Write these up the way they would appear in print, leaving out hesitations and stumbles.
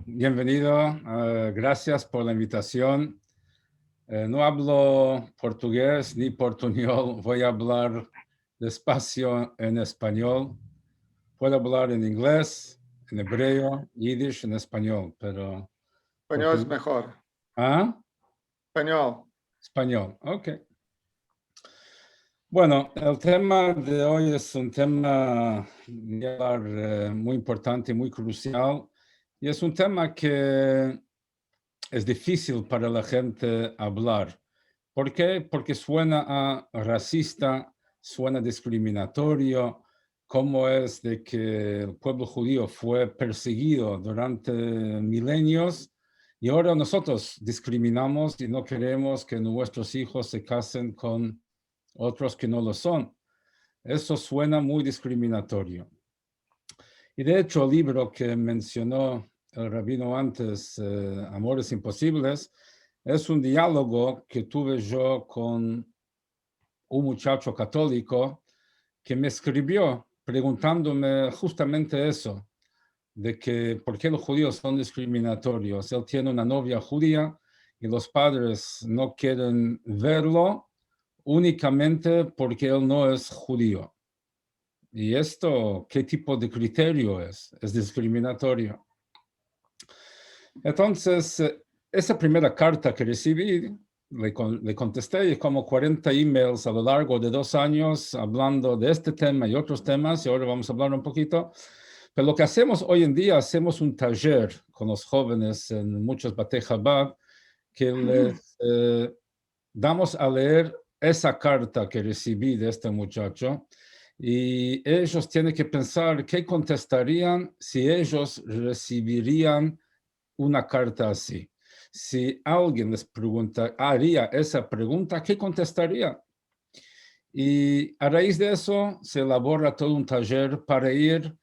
Bienvenido, gracias por la invitación. No hablo portugués ni portuñol, voy a hablar despacio en español. Puedo hablar en inglés, en hebreo, yiddish, en español, pero... Español es mejor. ¿Ah? Español. Español, ok. Bueno, el tema de hoy es un tema muy importante, muy crucial, y es un tema que es difícil para la gente hablar. ¿Por qué? Porque suena a racista, suena discriminatorio, cómo es de que el pueblo judío fue perseguido durante milenios y ahora nosotros discriminamos y no queremos que nuestros hijos se casen con otros que no lo son. Eso suena muy discriminatorio. Y de hecho, el libro que mencionó el rabino antes, Amores Imposibles, es un diálogo que tuve yo con un muchacho católico que me escribió preguntándome justamente eso, de que por qué los judíos son discriminatorios. Él tiene una novia judía y los padres no quieren verlo únicamente porque él no es judío. ¿Y esto qué tipo de criterio es? Es discriminatorio. Entonces, esa primera carta que recibí, le contesté como 40 emails a lo largo de 2 años hablando de este tema y otros temas, y ahora vamos a hablar un poquito. Pero lo que hacemos hoy en día, hacemos un taller con los jóvenes en muchos Batei Chabad, que les damos a leer esa carta que recibí de este muchacho, y ellos tienen que pensar qué contestarían si ellos recibirían una carta así. Si alguien les pregunta, haría esa pregunta, ¿qué contestaría? Y a raíz de eso se elabora todo un taller para ir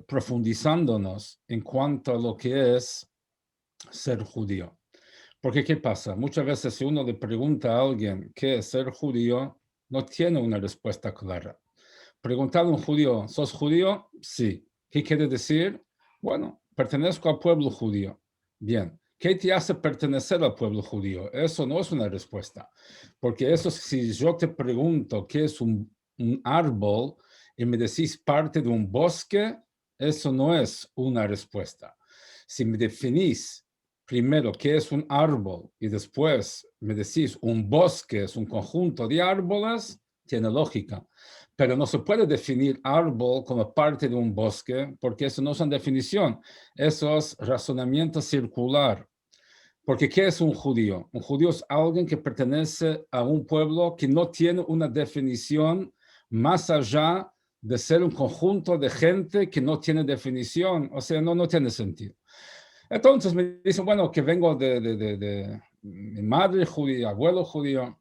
profundizándonos en cuanto a lo que es ser judío. Porque ¿qué pasa? Muchas veces si uno le pregunta a alguien qué es ser judío, no tiene una respuesta clara. Preguntar a un judío, ¿sos judío? Sí. ¿Qué quiere decir? Bueno, pertenezco al pueblo judío. Bien. ¿Qué te hace pertenecer al pueblo judío? Eso no es una respuesta. Porque eso, si yo te pregunto qué es un árbol y me decís parte de un bosque, eso no es una respuesta. Si me definís primero qué es un árbol y después me decís un bosque es un conjunto de árboles, tiene lógica. Pero no se puede definir árbol como parte de un bosque porque eso no es una definición, eso es razonamiento circular. Porque ¿qué es un judío? Un judío es alguien que pertenece a un pueblo que no tiene una definición más allá de ser un conjunto de gente que no tiene definición, o sea, no tiene sentido. Entonces me dicen, bueno, que vengo de mi madre judía, abuelo judío.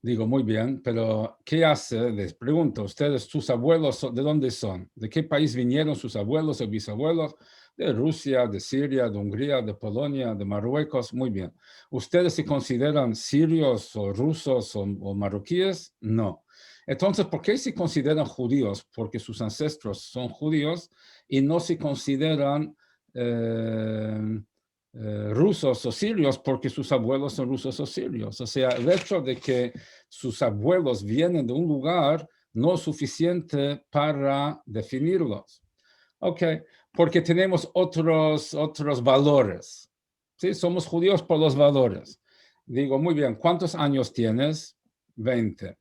Digo, muy bien, pero ¿qué hace? Les pregunto, ¿ustedes, sus abuelos, de dónde son? ¿De qué país vinieron sus abuelos o bisabuelos? De Rusia, de Siria, de Hungría, de Polonia, de Marruecos. Muy bien. ¿Ustedes se consideran sirios o rusos o marroquíes? No. Entonces, ¿por qué se consideran judíos? Porque sus ancestros son judíos y no se consideran rusos o sirios porque sus abuelos son rusos o sirios. O sea, el hecho de que sus abuelos vienen de un lugar no es suficiente para definirlos. Ok, porque tenemos otros valores. ¿Sí? Somos judíos por los valores. Digo, muy bien, ¿cuántos años tienes? 20.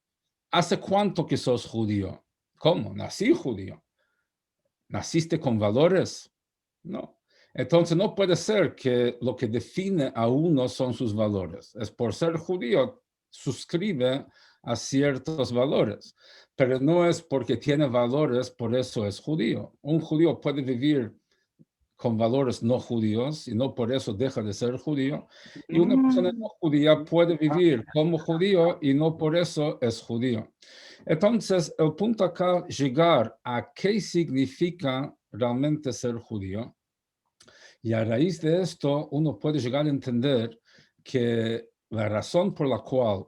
¿Hace cuánto que sos judío? ¿Cómo? Nací judío. ¿Naciste con valores? No. Entonces no puede ser que lo que define a uno son sus valores. Es por ser judío, suscribe a ciertos valores, pero no es porque tiene valores, por eso es judío. Un judío puede vivir con valores no judíos y no por eso deja de ser judío. Y una persona no judía puede vivir como judío y no por eso es judío. Entonces, el punto acá, llegar a qué significa realmente ser judío. Y a raíz de esto, uno puede llegar a entender que la razón por la cual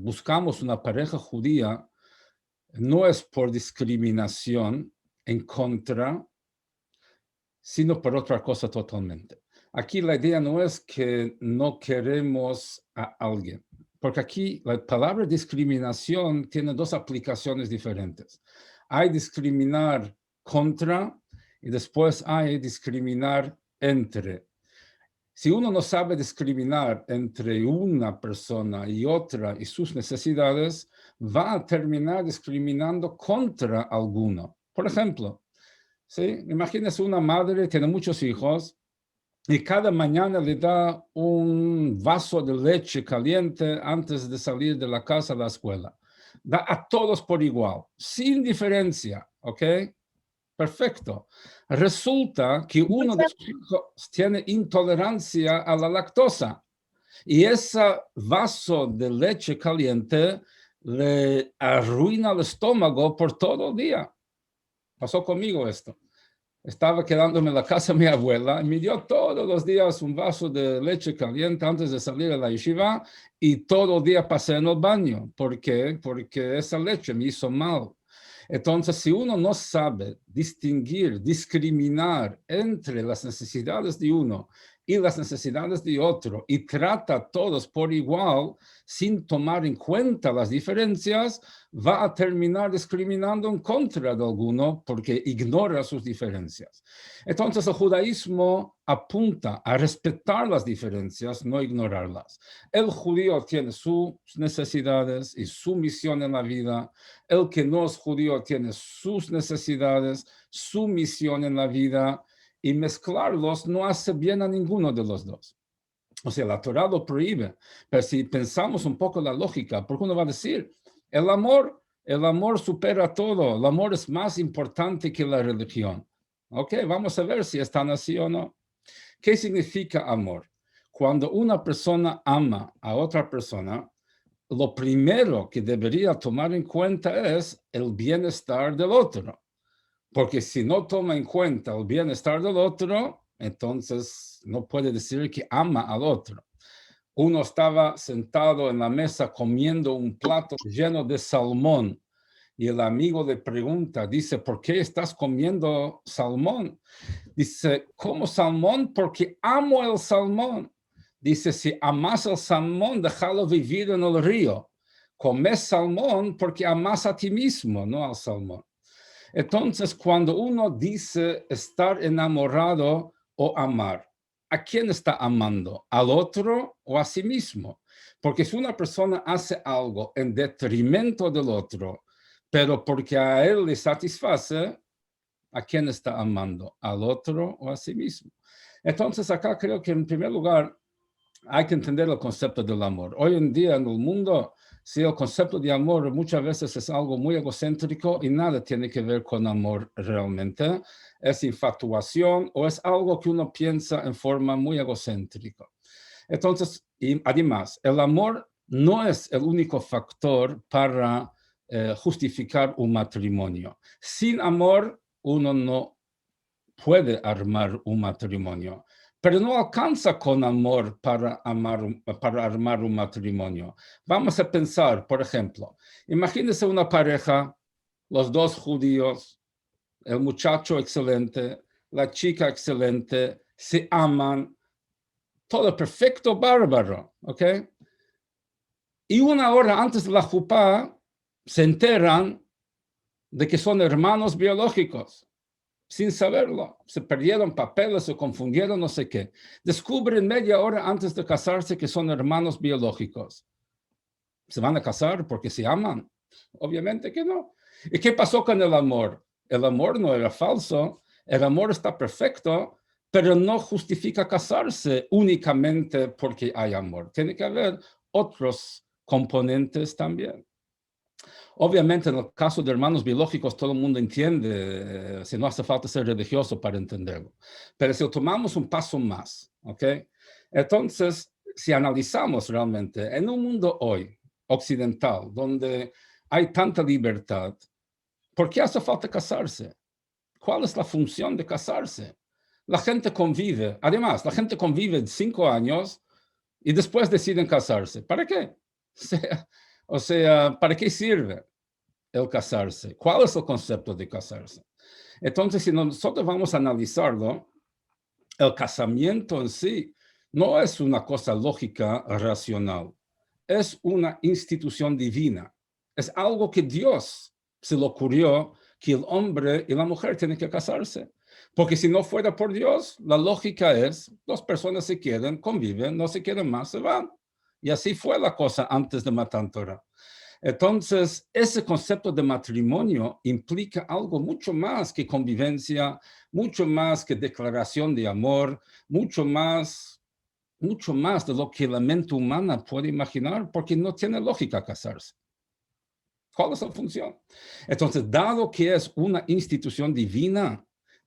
buscamos una pareja judía no es por discriminación en contra, sino por otra cosa totalmente. Aquí la idea no es que no queremos a alguien, porque aquí la palabra discriminación tiene dos aplicaciones diferentes. Hay discriminar contra y después hay discriminar entre. Si uno no sabe discriminar entre una persona y otra y sus necesidades, va a terminar discriminando contra alguno. Por ejemplo, ¿sí? Imagínese una madre, tiene muchos hijos y cada mañana le da un vaso de leche caliente antes de salir de la casa a la escuela. Da a todos por igual, sin diferencia, ¿ok? Perfecto. Resulta que uno de sus hijos tiene intolerancia a la lactosa y ese vaso de leche caliente le arruina el estómago por todo el día. Pasó conmigo esto. Estaba quedándome en la casa de mi abuela y me dio todos los días un vaso de leche caliente antes de salir a la yeshiva y todo el día pasé en el baño. ¿Por qué? Porque esa leche me hizo mal. Entonces, si uno no sabe distinguir, discriminar entre las necesidades de uno y las necesidades de otro y trata a todos por igual sin tomar en cuenta las diferencias, va a terminar discriminando en contra de alguno porque ignora sus diferencias. Entonces, el judaísmo apunta a respetar las diferencias, no ignorarlas. El judío tiene sus necesidades y su misión en la vida. El que no es judío tiene sus necesidades, su misión en la vida, y mezclarlos no hace bien a ninguno de los dos. O sea, la Torah lo prohíbe, pero si pensamos un poco la lógica, porque uno va a decir, el amor supera todo, el amor es más importante que la religión. Ok, vamos a ver si están así o no. ¿Qué significa amor? Cuando una persona ama a otra persona, lo primero que debería tomar en cuenta es el bienestar del otro. Porque si no toma en cuenta el bienestar del otro, entonces no puede decir que ama al otro. Uno estaba sentado en la mesa comiendo un plato lleno de salmón y el amigo le pregunta, dice, ¿por qué estás comiendo salmón? Dice, ¿cómo salmón? Porque amo el salmón. Dice, si amas el salmón, déjalo vivir en el río. Comes salmón porque amas a ti mismo, no al salmón. Entonces, cuando uno dice estar enamorado o amar, ¿a quién está amando? ¿Al otro o a sí mismo? Porque si una persona hace algo en detrimento del otro, pero porque a él le satisface, ¿a quién está amando? ¿Al otro o a sí mismo? Entonces, acá creo que en primer lugar hay que entender el concepto del amor. Hoy en día en el mundo, sí, el concepto de amor muchas veces es algo muy egocéntrico y nada tiene que ver con amor realmente. Es infatuación o es algo que uno piensa en forma muy egocéntrica. Entonces, y además, el amor no es el único factor para justificar un matrimonio. Sin amor, uno no puede armar un matrimonio, pero no alcanza con amor para armar un matrimonio. Vamos a pensar, por ejemplo, imagínense una pareja, los dos judíos, el muchacho excelente, la chica excelente, se aman, todo perfecto, bárbaro, ¿ok? Y una hora antes de la jupá se enteran de que son hermanos biológicos. Sin saberlo, se perdieron papeles, se confundieron, no sé qué. Descubren media hora antes de casarse que son hermanos biológicos. ¿Se van a casar porque se aman? Obviamente que no. ¿Y qué pasó con el amor? El amor no era falso, el amor está perfecto, pero no justifica casarse únicamente porque hay amor. Tiene que haber otros componentes también. Obviamente, en el caso de hermanos biológicos, todo el mundo entiende, si no hace falta ser religioso para entenderlo. Pero si tomamos un paso más, ¿ok? Entonces, si analizamos realmente en un mundo hoy occidental, donde hay tanta libertad, ¿por qué hace falta casarse? ¿Cuál es la función de casarse? La gente convive, además, la gente convive 5 años y después deciden casarse. ¿Para qué? O sea, ¿para qué sirve el casarse? ¿Cuál es el concepto de casarse? Entonces, si nosotros vamos a analizarlo, el casamiento en sí no es una cosa lógica, racional. Es una institución divina. Es algo que Dios se le ocurrió que el hombre y la mujer tienen que casarse. Porque si no fuera por Dios, la lógica es, dos personas se quieren, conviven, no se quieren más, se van. Y así fue la cosa antes de Matan Torah. Entonces, ese concepto de matrimonio implica algo mucho más que convivencia, mucho más que declaración de amor, mucho más de lo que la mente humana puede imaginar, porque no tiene lógica casarse. ¿Cuál es la función? Entonces, dado que es una institución divina,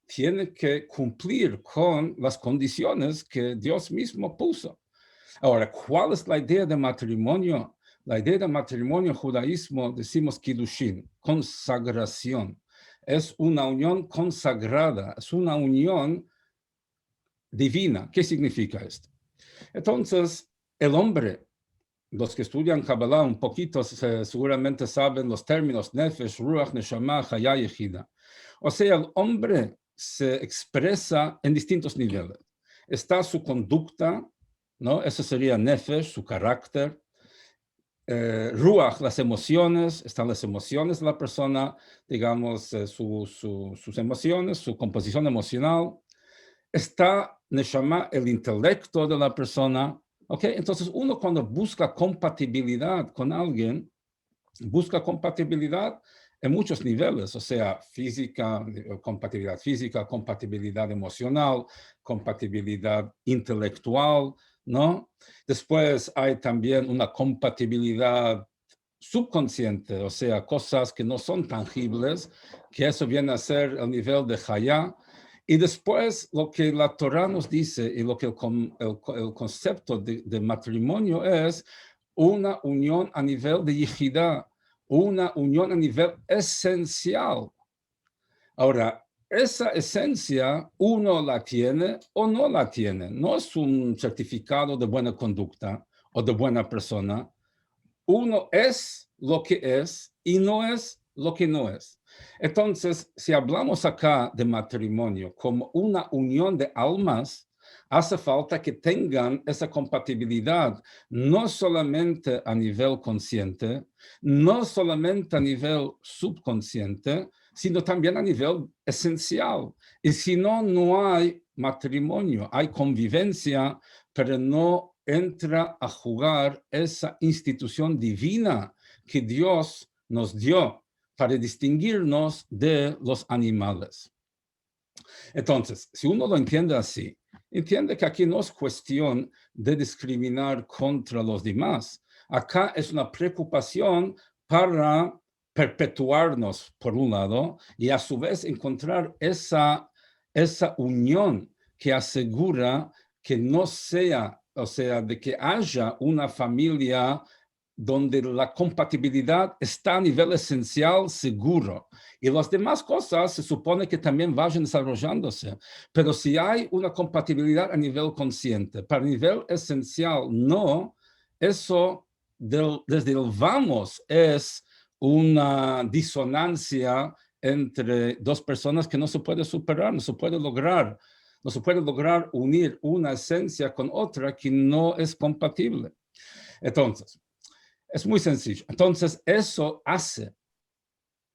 tiene que cumplir con las condiciones que Dios mismo puso. Ahora, ¿cuál es la idea de matrimonio? La idea de matrimonio en judaísmo decimos kiddushin, consagración. Es una unión consagrada, es una unión divina. ¿Qué significa esto? Entonces, el hombre, los que estudian Kabbalah un poquito seguramente saben los términos nefesh, ruach, neshama, hayá y yehida. O sea, el hombre se expresa en distintos niveles. Está su conducta, ¿no? Eso sería nefesh, su carácter. Ruach, las emociones, están las emociones de la persona, digamos, sus emociones, su composición emocional. Está neshama, el intelecto de la persona. ¿Ok? Entonces, uno cuando busca compatibilidad con alguien, busca compatibilidad en muchos niveles, o sea, compatibilidad física, compatibilidad emocional, compatibilidad intelectual, ¿no? Después hay también una compatibilidad subconsciente, o sea, cosas que no son tangibles, que eso viene a ser el nivel de Hayá. Y después lo que la Torah nos dice y lo que el concepto de matrimonio es una unión a nivel de yihidá, una unión a nivel esencial. Ahora, esa esencia uno la tiene o no la tiene. No es un certificado de buena conducta o de buena persona. Uno es lo que es y no es lo que no es. Entonces, si hablamos acá de matrimonio como una unión de almas, hace falta que tengan esa compatibilidad, no solamente a nivel consciente, no solamente a nivel subconsciente, sino también a nivel esencial. Y si no, no hay matrimonio, hay convivencia, pero no entra a jugar esa institución divina que Dios nos dio para distinguirnos de los animales. Entonces, si uno lo entiende así, entiende que aquí no es cuestión de discriminar contra los demás. Acá es una preocupación para perpetuarnos, por un lado, y a su vez encontrar esa unión que asegura que no sea, o sea, de que haya una familia donde la compatibilidad está a nivel esencial seguro. Y las demás cosas se supone que también vayan desarrollándose. Pero si hay una compatibilidad a nivel consciente, para nivel esencial, no, eso desde el vamos es una disonancia entre dos personas que no se puede superar, no se puede lograr unir una esencia con otra que no es compatible. Entonces, es muy sencillo. Entonces, eso hace,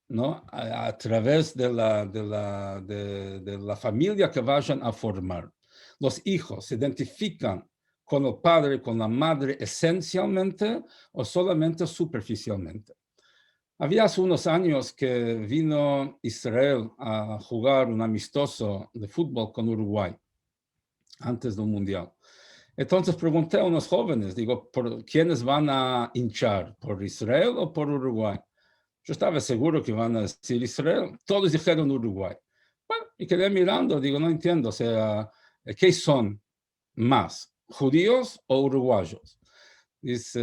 ¿no? A través de la familia que vayan a formar. Los hijos se identifican con el padre, con la madre esencialmente o solamente superficialmente. Había hace unos años que vino Israel a jugar un amistoso de fútbol con Uruguay, antes del Mundial. Entonces pregunté a unos jóvenes, digo, ¿por quiénes van a hinchar? ¿Por Israel o por Uruguay? Yo estaba seguro que iban a decir Israel. Todos dijeron Uruguay. Bueno, y quedé mirando, digo, no entiendo, o sea, ¿qué son más? ¿Judíos o uruguayos? Dice,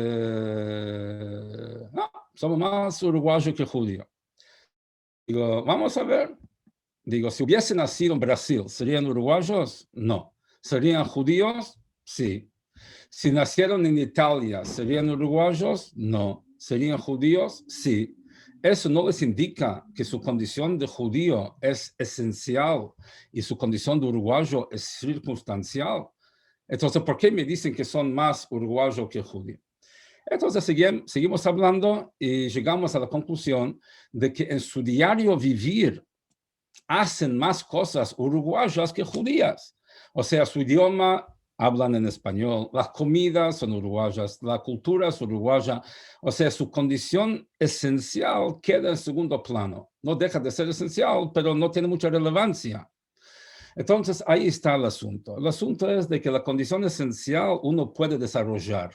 no, somos más uruguayos que judíos. Digo, vamos a ver. Digo, si hubiese nacido en Brasil, ¿serían uruguayos? No. ¿Serían judíos? Sí. Si nacieron en Italia, ¿serían uruguayos? No. ¿Serían judíos? Sí. eso no les indica que su condición de judío es esencial y su condición de uruguayo es circunstancial. Entonces, ¿por qué me dicen que son más uruguayo que judío? Entonces, seguimos hablando y llegamos a la conclusión de que en su diario vivir hacen más cosas uruguayas que judías. O sea, su idioma hablan en español, las comidas son uruguayas, la cultura es uruguaya. O sea, su condición esencial queda en segundo plano. No deja de ser esencial, pero no tiene mucha relevancia. Entonces, ahí está el asunto. El asunto es de que la condición esencial uno puede desarrollar.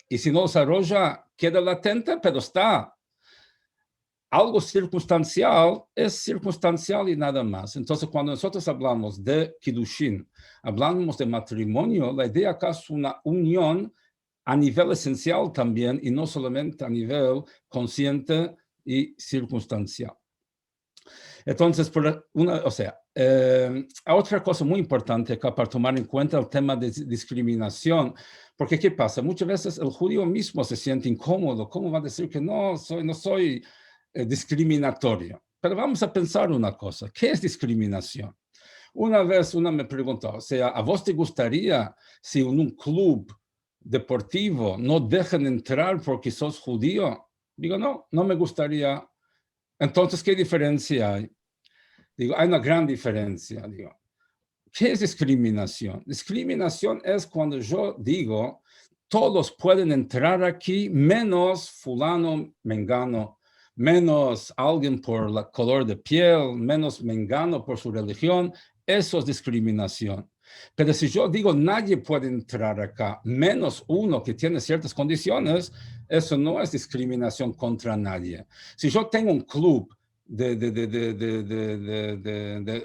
Y si no desarrolla, queda latente, pero está. Algo circunstancial es circunstancial y nada más. Entonces, cuando nosotros hablamos de Kiddushin, hablamos de matrimonio, la idea acá es una unión a nivel esencial también y no solamente a nivel consciente y circunstancial. Entonces, otra cosa muy importante acá para tomar en cuenta el tema de discriminación, porque ¿qué pasa? Muchas veces el judío mismo se siente incómodo. ¿Cómo va a decir que no soy discriminatorio? Pero vamos a pensar una cosa. ¿Qué es discriminación? Una vez una me preguntó, o sea, ¿a vos te gustaría si en un club deportivo no dejan entrar porque sos judío? Digo, no me gustaría. Entonces, ¿qué diferencia hay? Digo, hay una gran diferencia. Digo, ¿qué es discriminación? Discriminación es cuando yo digo, todos pueden entrar aquí, menos fulano, mengano, menos alguien por el color de piel, menos mengano por su religión. Eso es discriminación. Pero si yo digo, nadie puede entrar acá, menos uno que tiene ciertas condiciones, eso no es discriminación contra nadie. Si yo tengo un club de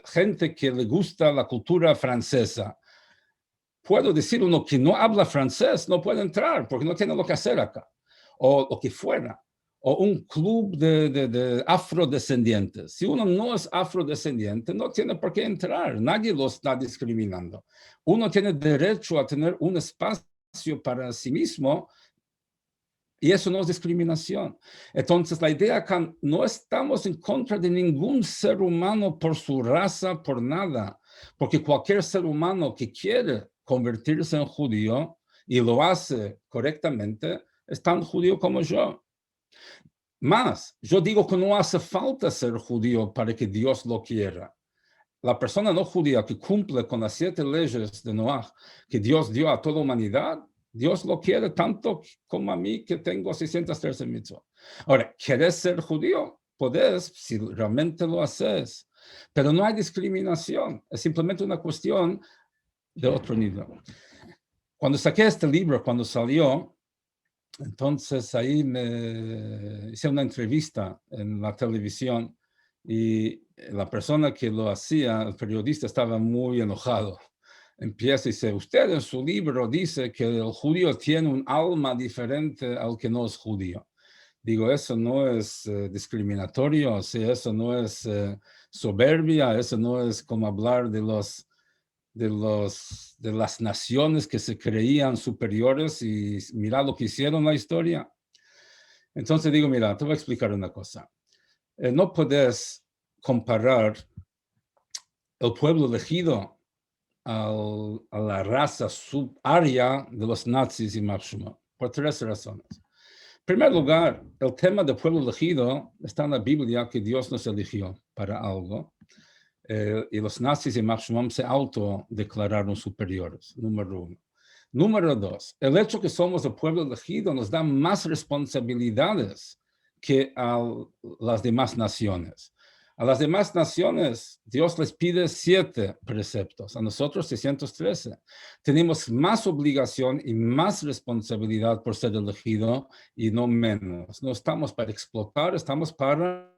gente que le gusta la cultura francesa, puedo decir uno que no habla francés no puede entrar porque no tiene lo que hacer acá, o lo que fuera, o un club de afrodescendientes. Si uno no es afrodescendiente, no tiene por qué entrar, nadie lo está discriminando. Uno tiene derecho a tener un espacio para sí mismo. Y eso no es discriminación. Entonces, la idea acá, no estamos en contra de ningún ser humano por su raza, por nada, porque cualquier ser humano que quiere convertirse en judío y lo hace correctamente, es tan judío como yo. Más, yo digo que no hace falta ser judío para que Dios lo quiera. La persona no judía que cumple con las 7 leyes de Noah que Dios dio a toda la humanidad, Dios lo quiere tanto como a mí que tengo 613 mitzvot. Ahora, ¿quieres ser judío? Puedes, si realmente lo haces. Pero no hay discriminación. Es simplemente una cuestión de otro nivel. Cuando saqué este libro, cuando salió, entonces ahí me hice una entrevista en la televisión y la persona que lo hacía, el periodista, estaba muy enojado. Empieza y dice, usted en su libro dice que el judío tiene un alma diferente al que no es judío. Digo, eso no es discriminatorio, o sea, eso no es soberbia, eso no es como hablar de las naciones que se creían superiores y mira lo que hicieron en la historia. Entonces digo, mira, te voy a explicar una cosa. No puedes comparar el pueblo elegido a la raza subaria de los nazis y Marshmallow, por 3 razones. En primer lugar, el tema del pueblo elegido está en la Biblia, que Dios nos eligió para algo. Y los nazis y Marshmallow se autodeclararon superiores, número 1. Número 2, el hecho que somos el pueblo elegido nos da más responsabilidades que a las demás naciones. A las demás naciones, Dios les pide 7 preceptos, a nosotros 613. Tenemos más obligación y más responsabilidad por ser elegido y no menos. No estamos para explotar, estamos para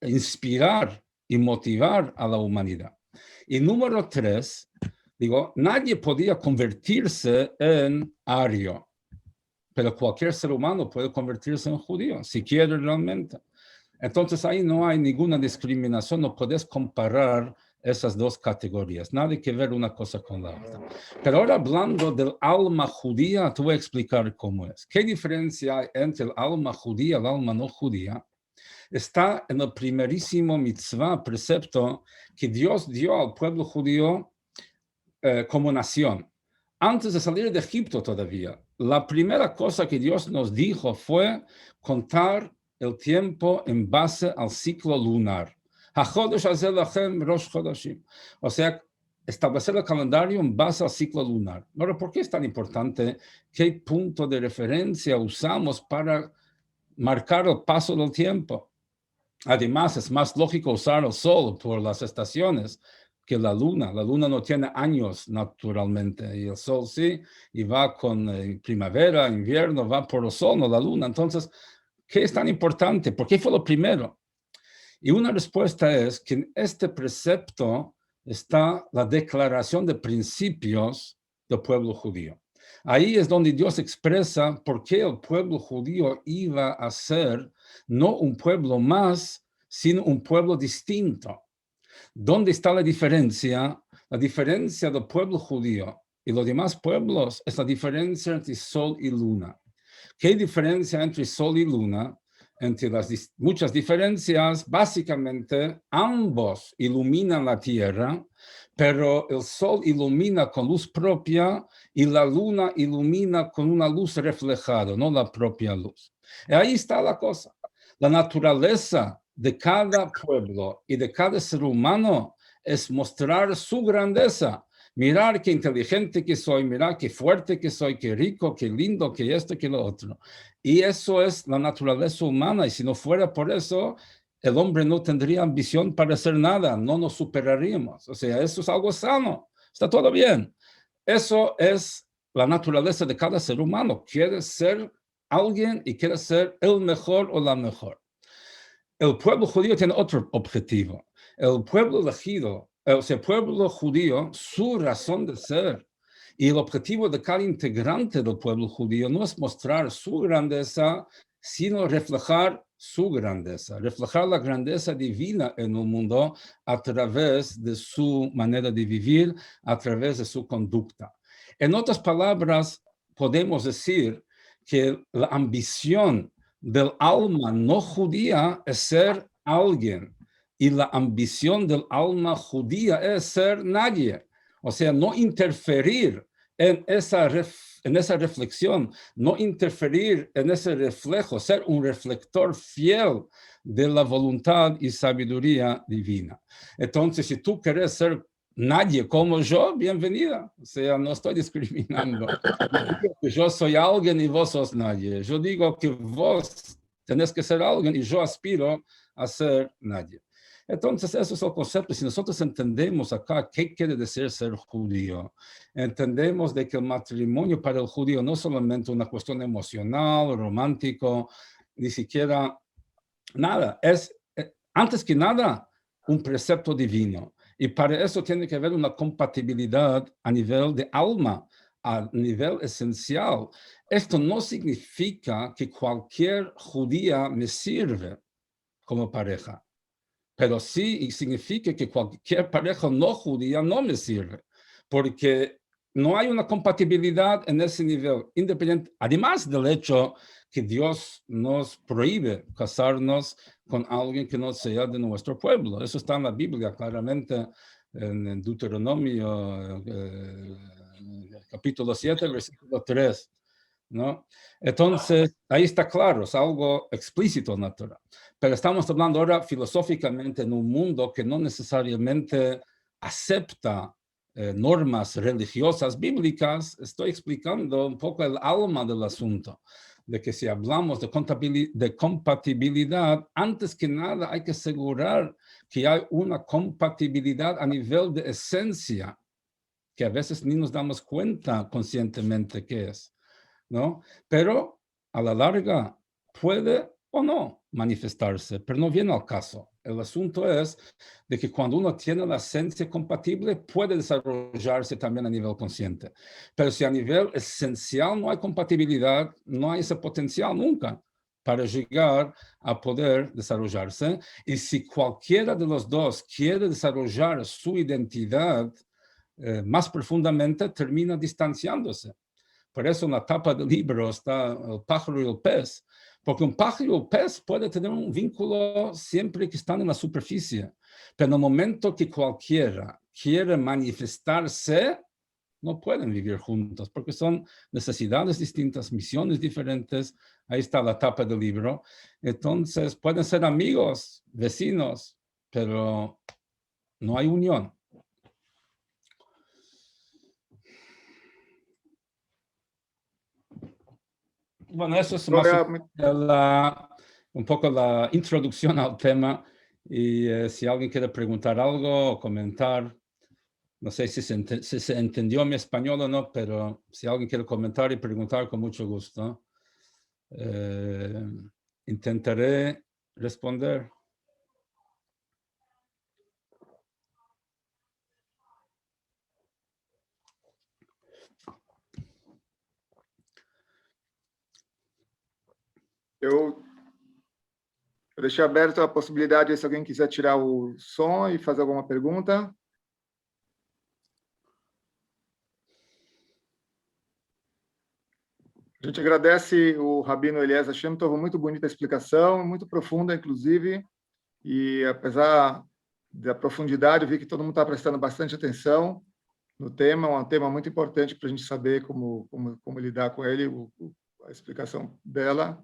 inspirar y motivar a la humanidad. Y número 3, digo, nadie podía convertirse en ario, pero cualquier ser humano puede convertirse en judío, si quiere realmente. Entonces ahí no hay ninguna discriminación, no puedes comparar esas dos categorías, nada que ver una cosa con la otra. Pero ahora hablando del alma judía, te voy a explicar cómo es. ¿Qué diferencia hay entre el alma judía y el alma no judía? Está en el primerísimo mitzvah, precepto, que Dios dio al pueblo judío como nación. Antes de salir de Egipto todavía, la primera cosa que Dios nos dijo fue contar el tiempo en base al ciclo lunar. O sea, establecer el calendario en base al ciclo lunar. Ahora, ¿por qué es tan importante? ¿Qué punto de referencia usamos para marcar el paso del tiempo? Además, es más lógico usar el sol por las estaciones que la luna. La luna no tiene años naturalmente, y el sol sí, y va con primavera, invierno, va por el sol, no la luna. Entonces, ¿qué es tan importante? ¿Por qué fue lo primero? Y una respuesta es que en este precepto está la declaración de principios del pueblo judío. Ahí es donde Dios expresa por qué el pueblo judío iba a ser no un pueblo más, sino un pueblo distinto. ¿Dónde está la diferencia? La diferencia del pueblo judío y los demás pueblos es la diferencia entre sol y luna. ¿Qué diferencia entre sol y luna? Entre las muchas diferencias, básicamente ambos iluminan la tierra, pero el sol ilumina con luz propia y la luna ilumina con una luz reflejada, no la propia luz. Y ahí está la cosa. La naturaleza de cada pueblo y de cada ser humano es mostrar su grandeza. Mirar qué inteligente que soy, mirar qué fuerte que soy, qué rico, qué lindo, qué esto, qué lo otro. Y eso es la naturaleza humana, y si no fuera por eso, el hombre no tendría ambición para hacer nada, no nos superaríamos. O sea, eso es algo sano, está todo bien. Eso es la naturaleza de cada ser humano. Quiere ser alguien y quiere ser el mejor o la mejor. El pueblo judío tiene otro objetivo. El pueblo elegido, o sea, el pueblo judío, su razón de ser y el objetivo de cada integrante del pueblo judío no es mostrar su grandeza, sino reflejar su grandeza, reflejar la grandeza divina en el mundo a través de su manera de vivir, a través de su conducta. En otras palabras, podemos decir que la ambición del alma no judía es ser alguien, y la ambición del alma judía es ser nadie. O sea, no interferir en esa reflexión, no interferir en ese reflejo, ser un reflector fiel de la voluntad y sabiduría divina. Entonces, si tú quieres ser nadie como yo, bienvenida. O sea, no estoy discriminando. Yo soy alguien y vos sos nadie. Yo digo que vos tenés que ser alguien y yo aspiro a ser nadie. Entonces, eso es el concepto. Si nosotros entendemos acá qué quiere decir ser judío, entendemos de que el matrimonio para el judío no es solamente una cuestión emocional, romántico, ni siquiera nada. Es, antes que nada, un precepto divino. Y para eso tiene que haber una compatibilidad a nivel de alma, a nivel esencial. Esto no significa que cualquier judía me sirve como pareja, pero sí significa que cualquier pareja no judía no me sirve, porque no hay una compatibilidad en ese nivel, independiente, además del hecho que Dios nos prohíbe casarnos con alguien que no sea de nuestro pueblo. Eso está en la Biblia claramente, en Deuteronomio, capítulo 7, versículo 3. ¿No? Entonces, ahí está claro, es algo explícito natural. Pero estamos hablando ahora filosóficamente en un mundo que no necesariamente acepta normas religiosas bíblicas. Estoy explicando un poco el alma del asunto, de que si hablamos de compatibilidad, antes que nada hay que asegurar que hay una compatibilidad a nivel de esencia, que a veces ni nos damos cuenta conscientemente que es, ¿no? Pero a la larga puede o no manifestarse, pero no viene al caso. El asunto es de que cuando uno tiene la esencia compatible, puede desarrollarse también a nivel consciente. Pero si a nivel esencial no hay compatibilidad, no hay ese potencial nunca para llegar a poder desarrollarse. Y si cualquiera de los dos quiere desarrollar su identidad más profundamente, termina distanciándose. Por eso en la tapa del libro está el pájaro y el pez, porque un pájaro y el pez puede tener un vínculo siempre que están en la superficie, pero en el momento que cualquiera quiere manifestarse, no pueden vivir juntos, porque son necesidades distintas, misiones diferentes. Ahí está la tapa del libro. Entonces, pueden ser amigos, vecinos, pero no hay unión. Bueno, eso es más un poco la introducción al tema. Y si alguien quiere preguntar algo o comentar, no sé si se entendió mi español o no, pero si alguien quiere comentar y preguntar, con mucho gusto. Intentaré responder. Eu deixei aberto a possibilidade, se alguém quiser tirar o som e fazer alguma pergunta. A gente agradece o Rabino Eliezer Shem-Tov, muito bonita a explicação, muito profunda, inclusive, e apesar da profundidade, eu vi que todo mundo está prestando bastante atenção no tema, um tema muito importante para a gente saber como lidar com ele, a explicação dela.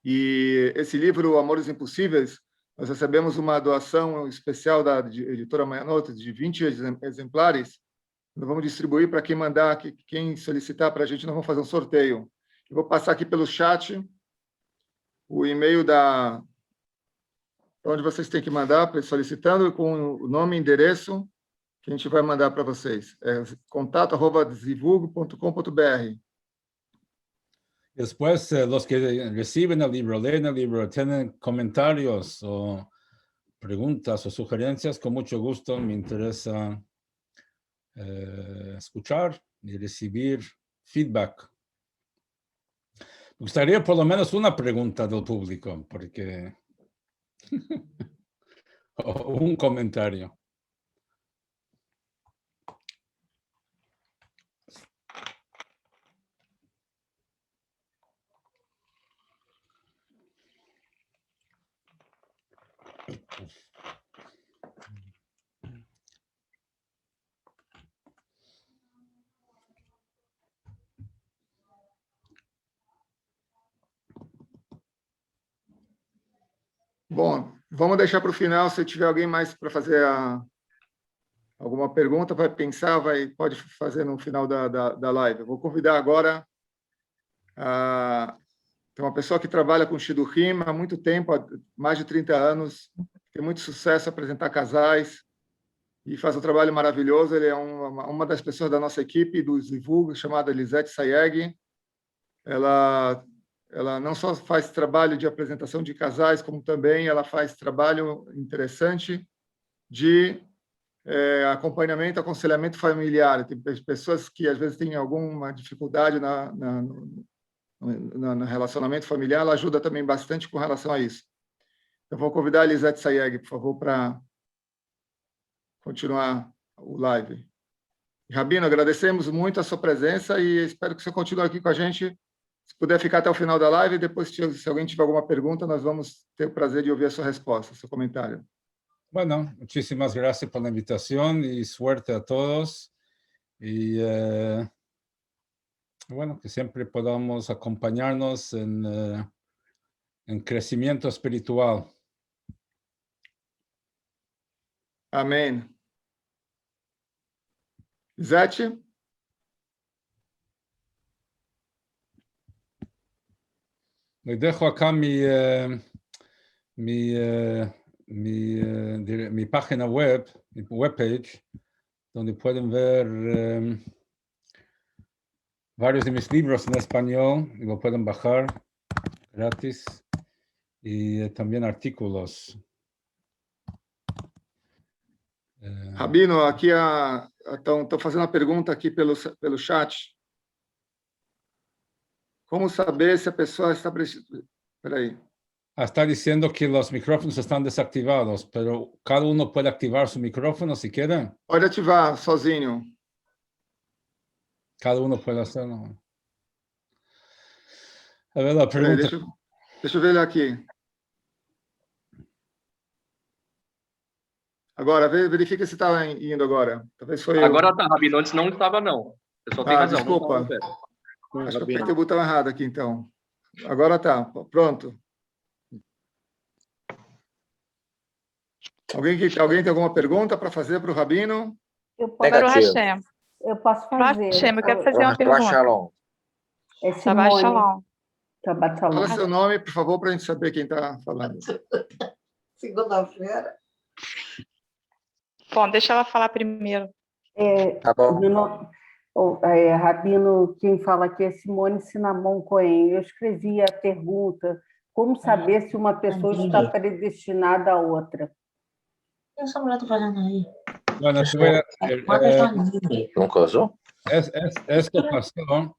E esse livro, Amores Impossíveis, nós recebemos uma doação especial da editora Manhanote de 20 exemplares. Nós vamos distribuir para quem mandar, quem solicitar para a gente, nós vamos fazer um sorteio. Eu vou passar aqui pelo chat o e-mail onde vocês têm que mandar, solicitando com o nome e endereço, que a gente vai mandar para vocês. É contato@zivulgo.com.br. Después, los que reciben el libro, leen el libro, tienen comentarios o preguntas o sugerencias, con mucho gusto me interesa escuchar y recibir feedback. Me gustaría por lo menos una pregunta del público, porque o un comentario. Bom, vamos deixar para o final, se tiver alguém mais para fazer alguma pergunta, vai pensar, pode fazer no final da live. Eu vou convidar agora, tem uma pessoa que trabalha com Shidduchim há muito tempo, há mais de 30 anos, tem muito sucesso a apresentar casais e faz um trabalho maravilhoso. Ele é uma das pessoas da nossa equipe, do Zivulgo, chamada Lisette Sayeg. Ela não só faz trabalho de apresentação de casais, como também ela faz trabalho interessante de acompanhamento, aconselhamento familiar. Tem pessoas que, às vezes, têm alguma dificuldade no relacionamento familiar, ela ajuda também bastante com relação a isso. Eu vou convidar a Lisette Sayeg, por favor, para continuar o live. Rabino, agradecemos muito a sua presença e espero que o senhor continue aqui com a gente. Se puder ficar até o final da live, depois, se alguém tiver alguma pergunta, nós vamos ter o prazer de ouvir a sua resposta, seu comentário. Bueno, muchísimas gracias por la invitación y suerte a todos. Y bueno, que siempre podamos acompañarnos en crecimiento espiritual. Amém. Zete? Les dejo acá mi página web, mi webpage, donde pueden ver varios de mis libros en español y lo pueden bajar gratis, y también artículos. Rabino, aqui estão fazendo uma pergunta aqui pelo chat. Como saber se a pessoa está Espera aí. Está diciendo que los micrófonos están desactivados, pero cada uno puede activar su micrófono si quiere. Pode ativar sozinho. Cada uno puede hacerlo. A ver, la Espera aí, pregunta. deixa eu ver ele aqui. Agora, verifica se está indo agora. Talvez foi Agora eu. tá, Rabino, antes não estava, não. O pessoal tem razão. Desculpa. Não estava, Acho que eu apertei o botão errado aqui, então. Agora tá. Pronto. Alguém tem alguma pergunta para fazer para o Rabino? Eu posso, Negativo. eu posso fazer. Hashem, eu quero fazer uma pergunta. É Shalom. Shabbat Simone. Shalom. Shabbat Shalom. Fala seu nome, por favor, para a gente saber quem está falando. Segunda-feira. Bom, deixa ela falar primeiro. Tá bom. Rabino, quem fala aqui é Simone Sinamon Cohen. Eu escrevi a pergunta: como saber se uma pessoa está predestinada a outra? Essa mulher está fazendo aí. Bueno, Não casou? Esto pasó.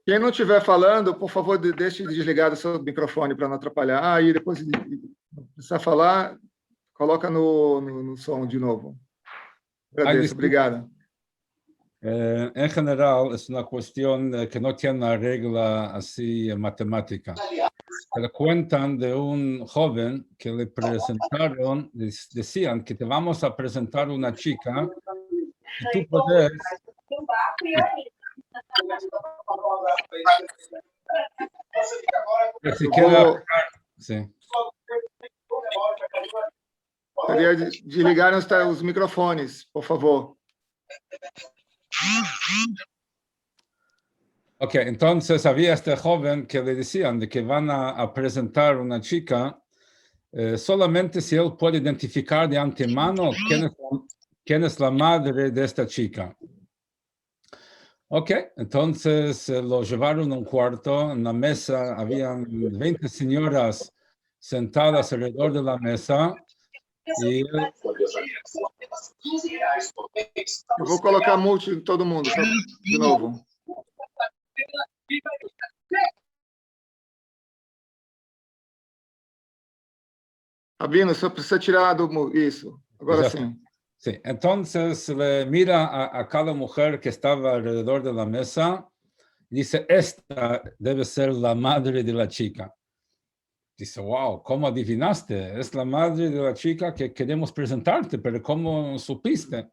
Quem não estiver falando, por favor, deixe desligado o seu microfone para não atrapalhar. Aí depois, se precisar falar, coloca no som de novo. Agradeço, obrigado. En general, es una cuestión que no tiene una regla así matemática. Pero cuentan de un joven que le presentaron, decían que te vamos a presentar una chica y tú puedes... Si queda... Sí. Queria desligar os microfones, por favor. Ok, entonces había este joven que le decían de que van a presentar una chica solamente si él puede identificar de antemano quién es la madre de esta chica. Ok, entonces lo llevaron a un cuarto, en la mesa habían 20 señoras sentadas alrededor de la mesa e Eu vou colocar multi em todo mundo, tá? De novo. Rabino, só precisa tirar isso. Agora sim. Sí, entonces le mira a cada mujer que estaba alrededor de la mesa y dice, esta debe ser la madre de la chica. Dice, wow, ¿cómo adivinaste? Es la madre de la chica que queremos presentarte, pero ¿cómo supiste?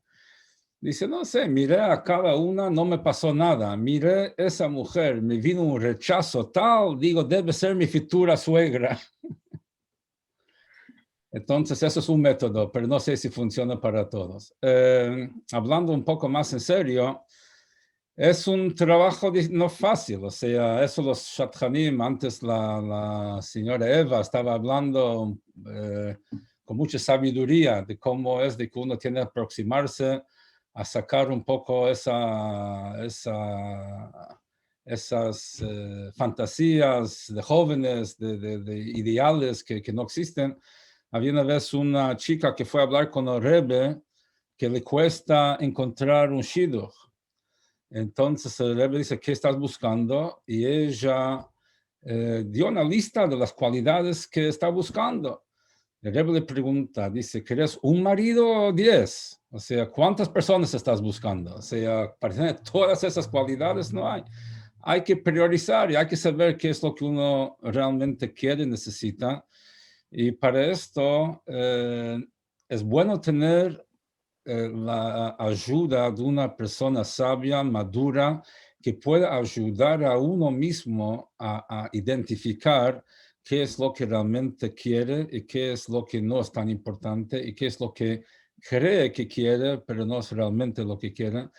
Dice, no sé, miré a cada una, no me pasó nada. Miré esa mujer, me vino un rechazo tal, digo, debe ser mi futura suegra. Entonces, eso es un método, pero no sé si funciona para todos. Hablando un poco más en serio, es un trabajo no fácil, o sea, eso los Shatchanim, antes la señora Eva estaba hablando con mucha sabiduría de cómo es de que uno tiene que aproximarse a sacar un poco esas fantasías de jóvenes, de ideales que no existen. Había una vez una chica que fue a hablar con el Rebbe que le cuesta encontrar un shidduch. Entonces el Rebbe dice, ¿qué estás buscando? Y ella dio una lista de las cualidades que está buscando. El Rebbe le pregunta, dice, ¿quieres un marido o 10? O sea, ¿cuántas personas estás buscando? O sea, para tener todas esas cualidades no hay. Hay que priorizar y hay que saber qué es lo que uno realmente quiere, necesita. Y para esto es bueno tener la ayuda de una persona sabia, madura, que pueda ayudar a uno mismo a identificar qué es lo que realmente quiere y qué es lo que no es tan importante y qué es lo que cree que quiere, pero no es realmente lo que quiere.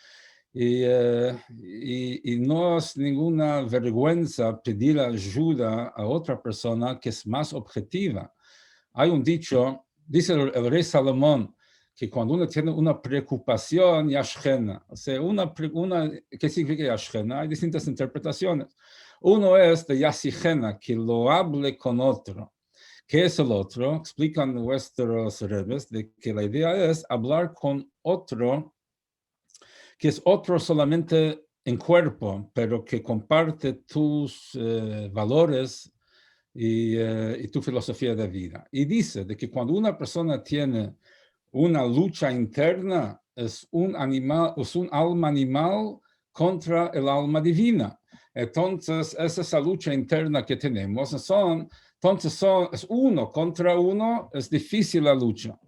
Y no es ninguna vergüenza pedir ayuda a otra persona que es más objetiva. Hay un dicho, dice el rey Salomón, que cuando uno tiene una preocupación, yashchena. O sea, ¿qué significa yashchena? Hay distintas interpretaciones. Uno es de yasijena, que lo hable con otro. ¿Qué es el otro? Explican nuestros rebes de que la idea es hablar con otro, que es otro solamente en cuerpo, pero que comparte tus valores y tu filosofía de vida. Y dice de que cuando una persona tiene una lucha interna, es un alma animal contra el alma divina. Entonces, esa lucha interna que tenemos, es uno contra uno, es difícil la lucha.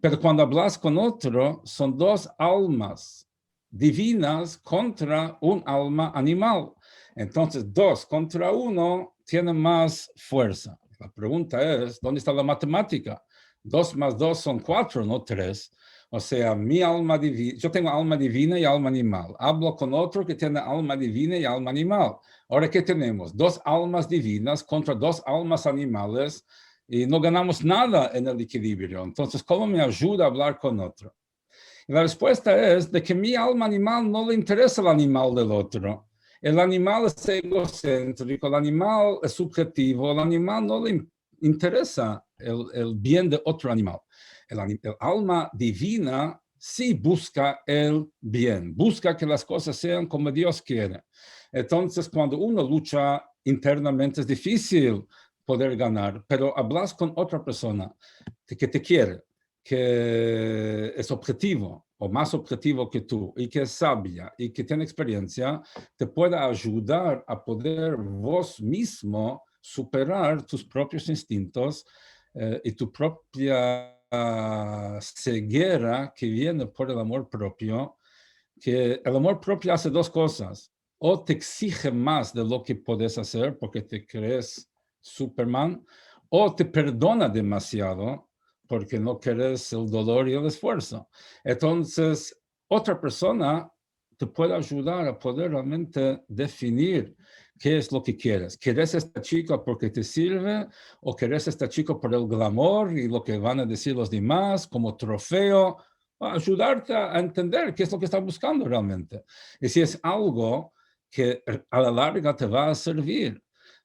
Pero cuando hablas con otro, son dos almas divinas contra un alma animal. Entonces, 2 contra 1 tiene más fuerza. La pregunta es, ¿dónde está la matemática? 2 más 2 son 4, no 3. O sea, mi alma divina, yo tengo alma divina y alma animal. Hablo con otro que tiene alma divina y alma animal. Ahora, ¿qué tenemos? 2 almas divinas contra 2 almas animales y no ganamos nada en el equilibrio. Entonces, ¿cómo me ayuda a hablar con otro? Y la respuesta es de que mi alma animal no le interesa el animal del otro. El animal es egocéntrico, el animal es subjetivo, el animal no le interesa el bien de otro animal. El alma divina sí busca el bien, busca que las cosas sean como Dios quiere. Entonces, cuando uno lucha internamente es difícil poder ganar, pero hablas con otra persona que te quiere, que es objetivo o más objetivo que tú y que es sabia y que tiene experiencia, te puede ayudar a poder vos mismo superar tus propios instintos y tu propia ceguera que viene por el amor propio, que el amor propio hace 2 cosas. O te exige más de lo que puedes hacer porque te crees Superman, o te perdona demasiado porque no quieres el dolor y el esfuerzo. Entonces, otra persona te puede ayudar a poder realmente definir qué es lo que quieres. ¿Quieres esta chica porque te sirve o quieres esta chica por el glamour y lo que van a decir los demás como trofeo? Ayudarte a entender qué es lo que estás buscando realmente. Y si es algo que a la larga te va a servir.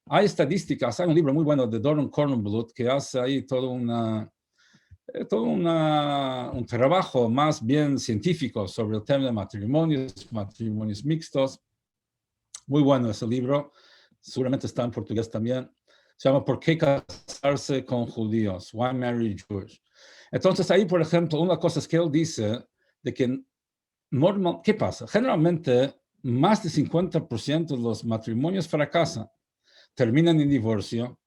Hay estadísticas, hay un libro muy bueno de Doron Kornblut que hace ahí todo un trabajo más bien científico sobre el tema de matrimonios mixtos. Muy bueno ese libro, seguramente está en portugués también. Se llama ¿Por qué casarse con judíos? Why marry Jews? Entonces ahí, por ejemplo, una cosa es que él dice de que ¿qué pasa? Generalmente más del 50% de los matrimonios fracasan, terminan en divorcio,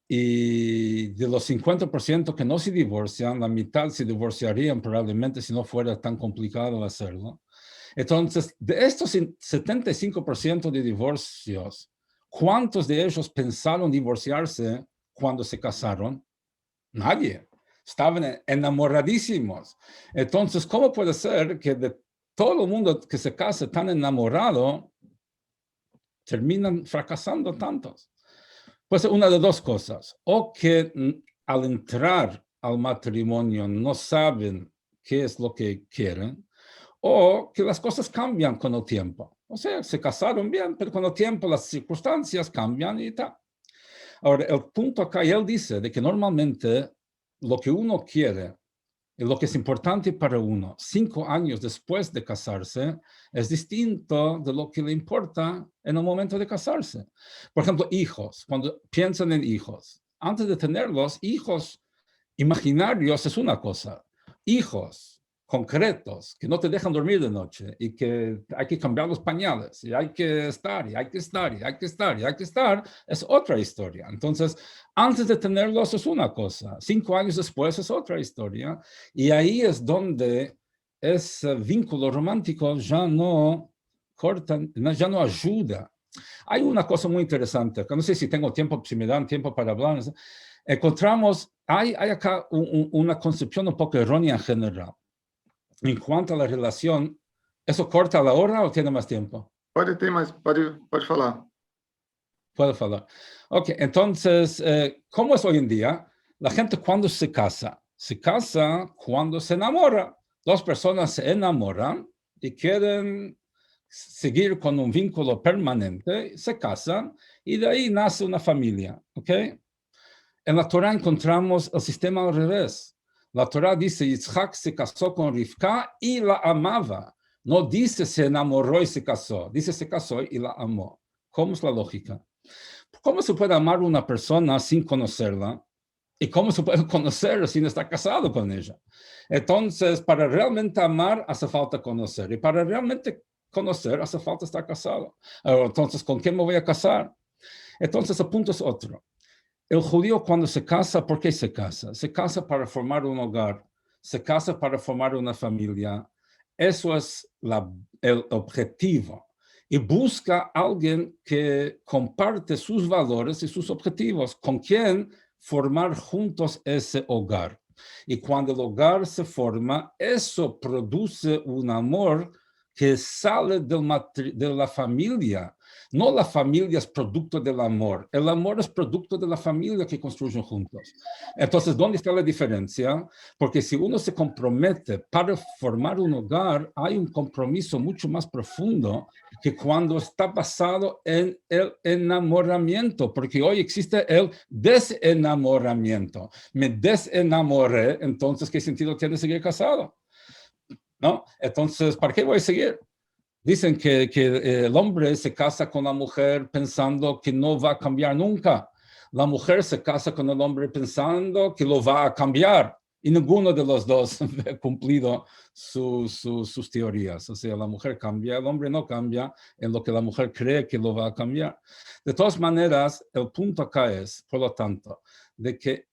y de los 50% que no se divorcian, la mitad se divorciarían probablemente si no fuera tan complicado hacerlo. Entonces, de estos 75% de divorcios, ¿cuántos de ellos pensaron divorciarse cuando se casaron? Nadie. Estaban enamoradísimos. Entonces, ¿cómo puede ser que de todo el mundo que se casa tan enamorado, terminan fracasando tantos? Pues una de 2 cosas. O que al entrar al matrimonio no saben qué es lo que quieren, o que las cosas cambian con el tiempo. O sea, se casaron bien, pero con el tiempo las circunstancias cambian y tal. Ahora, el punto acá, y él dice de que normalmente lo que uno quiere y lo que es importante para uno 5 años después de casarse es distinto de lo que le importa en el momento de casarse. Por ejemplo, hijos, cuando piensan en hijos, antes de tenerlos, hijos imaginarios es una cosa, hijos concretos que no te dejan dormir de noche y que hay que cambiar los pañales y hay que estar y hay que estar y hay que estar y hay que estar, es otra historia. Entonces, antes de tenerlos es una cosa, 5 años después es otra historia, y ahí es donde ese vínculo romántico ya no corta, ya no ayuda. Hay una cosa muy interesante, que no sé si tengo tiempo, si me dan tiempo para hablar. Encontramos, hay acá una concepción un poco errónea en general. En cuanto a la relación, ¿eso corta la hora o tiene más tiempo? Pode ter, mas pode falar. Puedo hablar. Ok, entonces, ¿cómo es hoy en día? La gente cuando se casa cuando se enamora. 2 personas se enamoran y quieren seguir con un vínculo permanente, se casan y de ahí nace una familia, ¿ok? En la Torah encontramos el sistema al revés. La Torah dice, Yitzhak se casó con Rivka y la amaba. No dice se enamoró y se casó, dice se casó y la amó. ¿Cómo es la lógica? ¿Cómo se puede amar a una persona sin conocerla? ¿Y cómo se puede conocer sin estar casado con ella? Entonces, para realmente amar, hace falta conocer. Y para realmente conocer, hace falta estar casado. Entonces, ¿con quién me voy a casar? Entonces, el punto es otro. El judío cuando se casa, ¿por qué se casa? Se casa para formar un hogar, se casa para formar una familia. Eso es el objetivo. Y busca a alguien que comparte sus valores y sus objetivos, con quien formar juntos ese hogar. Y cuando el hogar se forma, eso produce un amor que sale de la familia. No la familia es producto del amor. El amor es producto de la familia que construyen juntos. Entonces, ¿dónde está la diferencia? Porque si uno se compromete para formar un hogar, hay un compromiso mucho más profundo que cuando está basado en el enamoramiento, porque hoy existe el desenamoramiento. Me desenamoré, entonces, ¿qué sentido tiene seguir casado? ¿No? Entonces, ¿para qué voy a seguir? Dicen que el hombre se casa con la mujer pensando que no va a cambiar nunca. La mujer se casa con el hombre pensando que lo va a cambiar. Y ninguno de los dos ha cumplido sus teorías. O sea, la mujer cambia, el hombre no cambia en lo que la mujer cree que lo va a cambiar. De todas maneras, el punto acá es, por lo tanto, de que,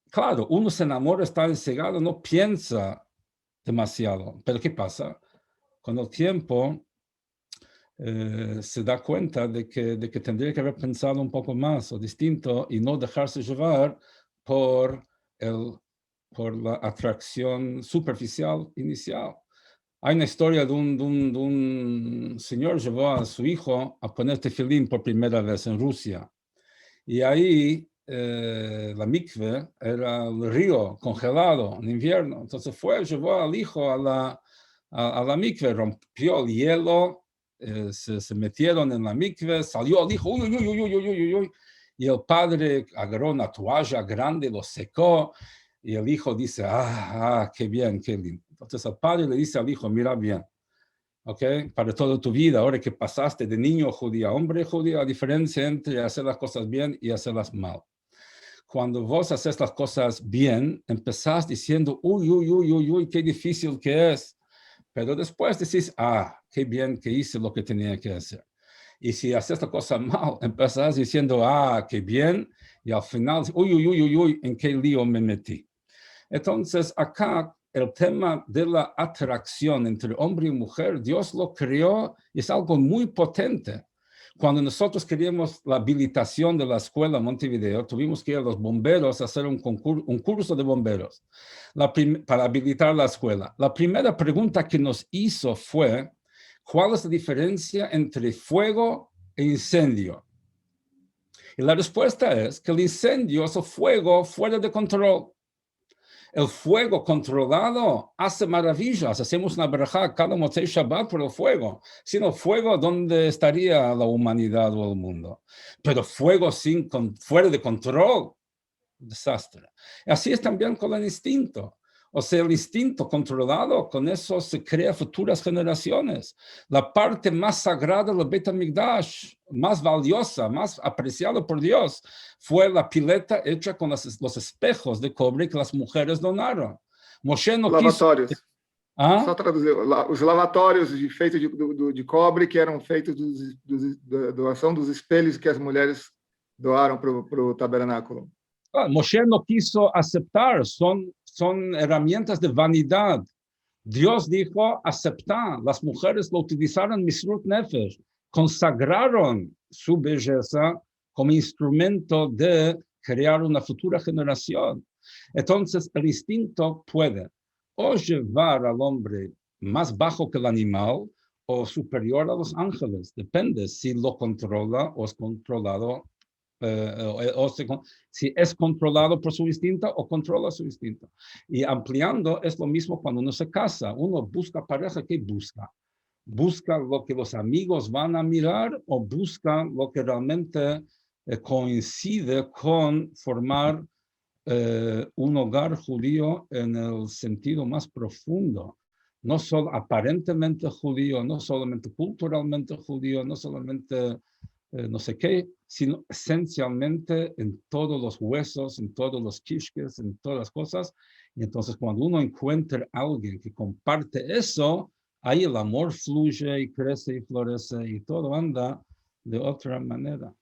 claro, uno se enamora, está ensegado, no piensa demasiado. Pero ¿qué pasa? Con el tiempo se da cuenta de que tendría que haber pensado un poco más o distinto y no dejarse llevar por la atracción superficial inicial. Hay una historia de un señor llevó a su hijo a poner tefilín por primera vez en Rusia. Y ahí la mikve era el río congelado en invierno. Entonces llevó al hijo a la mikve, rompió el hielo, se metieron en la mikve, salió el hijo, uy, uy, uy, uy, uy, uy, uy, y el padre agarró una toalla grande, lo secó, y el hijo dice, qué bien, qué lindo. Entonces el padre le dice al hijo, mira bien, ¿ok? Para toda tu vida, ahora que pasaste de niño judío a hombre judío, la diferencia entre hacer las cosas bien y hacerlas mal. Cuando vos haces las cosas bien, empezás diciendo, uy, uy, uy, uy, uy, qué difícil que es. Pero después decís, qué bien que hice lo que tenía que hacer. Y si haces la cosa mal, empezás diciendo, qué bien, y al final, uy, uy, uy, uy, uy, ¿en qué lío me metí? Entonces, acá, el tema de la atracción entre hombre y mujer, Dios lo creó y es algo muy potente. Cuando nosotros queríamos la habilitación de la escuela Montevideo, tuvimos que ir a los bomberos a hacer un curso de bomberos para habilitar la escuela. La primera pregunta que nos hizo fue, ¿cuál es la diferencia entre fuego e incendio? Y la respuesta es que el incendio es el fuego fuera de control. El fuego controlado hace maravillas. Hacemos una berajá cada Motzei Shabbat por el fuego. Sin el fuego, ¿dónde estaría la humanidad o el mundo? Pero fuego fuera de control, desastre. Así es también con el instinto. O sea, el instinto controlado, con eso se crea futuras generaciones. La parte más sagrada del Beit HaMikdash, más valiosa, más apreciada por Dios, fue la pileta hecha con los espejos de cobre que las mujeres donaron. Moshe no lavatórios. Quiso... Só traduzir, os lavatórios feitos de cobre que eram feitos da doação dos espelhos que as mulheres doaram para o tabernáculo. Moshe no quiso aceptar, son herramientas de vanidad. Dios dijo, aceptar. Las mujeres lo utilizaron Misrut Nefesh, consagraron su belleza como instrumento de crear una futura generación. Entonces, el instinto puede o llevar al hombre más bajo que el animal o superior a los ángeles. Depende si lo controla o es controlado. Si es controlado por su instinto o controla su instinto. Y ampliando es lo mismo cuando uno se casa. Uno busca pareja, ¿qué busca? ¿Busca lo que los amigos van a mirar o busca lo que realmente coincide con formar un hogar judío en el sentido más profundo no solo aparentemente judío, no solamente culturalmente judío, no solamente no sé qué, sino esencialmente en todos los huesos, en todos los quisques, en todas las cosas. Y entonces cuando uno encuentra a alguien que comparte eso, ahí el amor fluye y crece y florece y todo anda de otra manera.